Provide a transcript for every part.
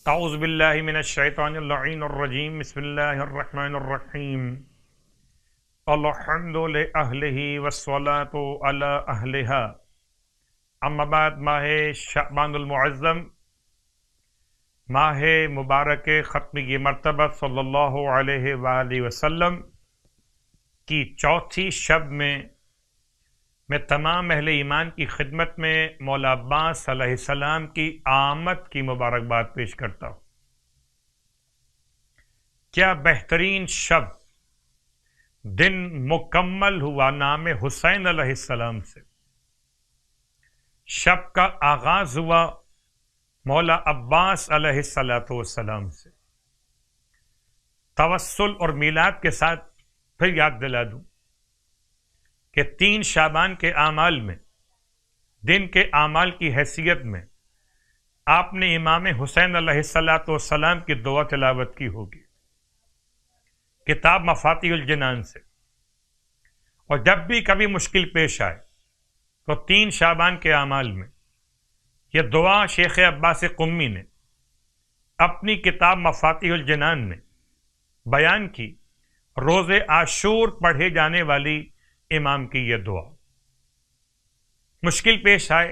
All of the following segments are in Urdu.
اعوذ باللہ من الشیطان اللعین الرجیم بسم اللہ الرحمن الرحیم الحمد لأہلہ والصلاة علی اہلہا اما بعد ماہ شعبان المعظم ماہ مبارک ختمی مرتبہ صلی اللہ علیہ وآلہ وسلم کی چوتھی شب میں تمام اہل ایمان کی خدمت میں مولا عباس علیہ السلام کی آمد کی مبارکباد پیش کرتا ہوں۔ کیا بہترین شب دن مکمل ہوا نام حسین علیہ السلام سے، شب کا آغاز ہوا مولا عباس علیہ السلام سے۔ توسل اور میلاد کے ساتھ پھر یاد دلا دوں کہ 3 شعبان کے اعمال میں، دن کے اعمال کی حیثیت میں آپ نے امام حسین علیہ السلام کی دعا تلاوت کی ہوگی کتاب مفاتیح الجنان سے، اور جب بھی کبھی مشکل پیش آئے تو 3 شعبان کے اعمال میں یہ دعا شیخ عباس قمی نے اپنی کتاب مفاتیح الجنان میں بیان کی۔ روز عاشور پڑھے جانے والی امام کی یہ دعا، مشکل پیش آئے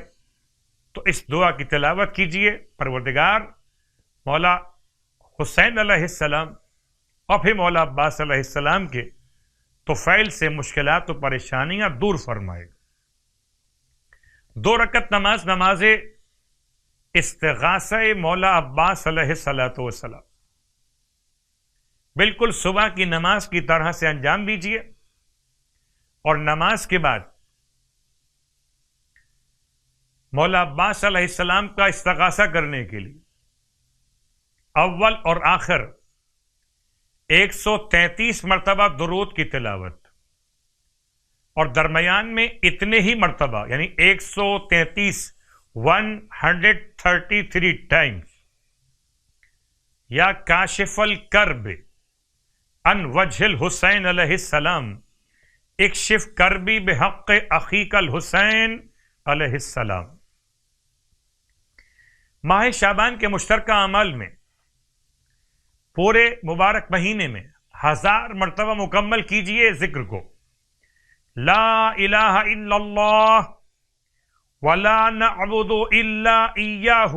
تو اس دعا کی تلاوت کیجئے۔ پروردگار مولا حسین علیہ السلام اور پھر مولا عباس علیہ السلام کے طفیل سے مشکلات و پریشانیاں دور فرمائے۔ 2 رکعت نماز استغاثہ مولا عباس علیہ السلام بالکل صبح کی نماز کی طرح سے انجام دیجئے، اور نماز کے بعد مولا عباس علیہ السلام کا استغاثہ کرنے کے لیے اول اور آخر 133 مرتبہ درود کی تلاوت، اور درمیان میں اتنے ہی مرتبہ یعنی 133 ٹائمز یا کاشف الکرب عن وجہ الحسین علیہ السلام اکشف کربی بحق اخیک الحسین علیہ السلام۔ ماہ شعبان کے مشترکہ اعمال میں پورے مبارک مہینے میں 1000 مرتبہ مکمل کیجئے ذکر کو، لا الہ الا اللہ ولا نعبد الا ایاہ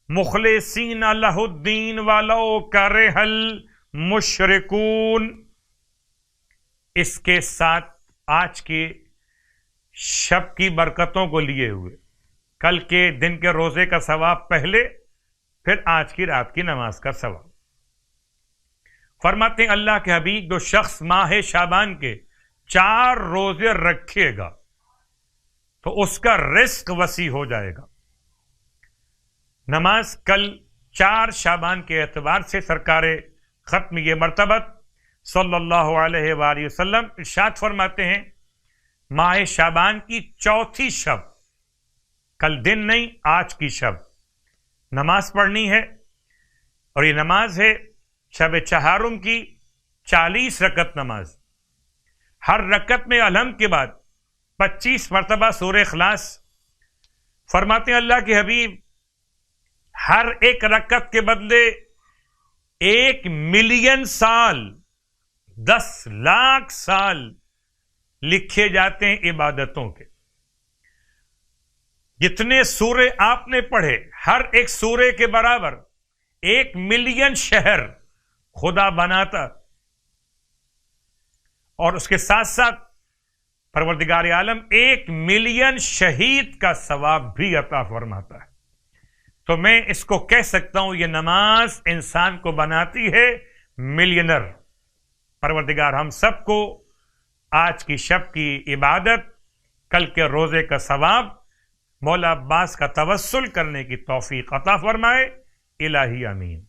مخلصین لہ الدین ولو کرہ المشرکون۔ اس کے ساتھ آج کی شب کی برکتوں کو لیے ہوئے کل کے دن کے روزے کا ثواب پہلے، پھر آج کی رات کی نماز کا ثواب۔ فرماتے ہیں اللہ کے حبیب جو شخص ماہ شعبان کے 4 روزے رکھے گا تو اس کا رزق وسیع ہو جائے گا۔ نماز کل 4 شعبان کے اعتبار سے سرکار ختم یہ مرتبت صلی اللہ علیہ وآلہ وسلم ارشاد فرماتے ہیں ماہ شعبان کی چوتھی شب، کل دن نہیں آج کی شب نماز پڑھنی ہے، اور یہ نماز ہے شب چہارم کی 40 رکعت نماز۔ ہر رکعت میں الحمد کے بعد 25 مرتبہ سورہ اخلاص۔ فرماتے ہیں اللہ کے حبیب ہر ایک رکعت کے بدلے 1 ملین سال 10 لاکھ سال لکھے جاتے ہیں عبادتوں کے۔ جتنے سورے آپ نے پڑھے ہر ایک سورے کے برابر 1 ملین شہر خدا بناتا، اور اس کے ساتھ ساتھ پروردگار عالم 1 ملین شہید کا ثواب بھی عطا فرماتا ہے۔ تو میں اس کو کہہ سکتا ہوں یہ نماز انسان کو بناتی ہے ملینر۔ پروردگار ہم سب کو آج کی شب کی عبادت، کل کے روزے کا ثواب، مولا عباس کا توسل کرنے کی توفیق عطا فرمائے۔ الہی آمین۔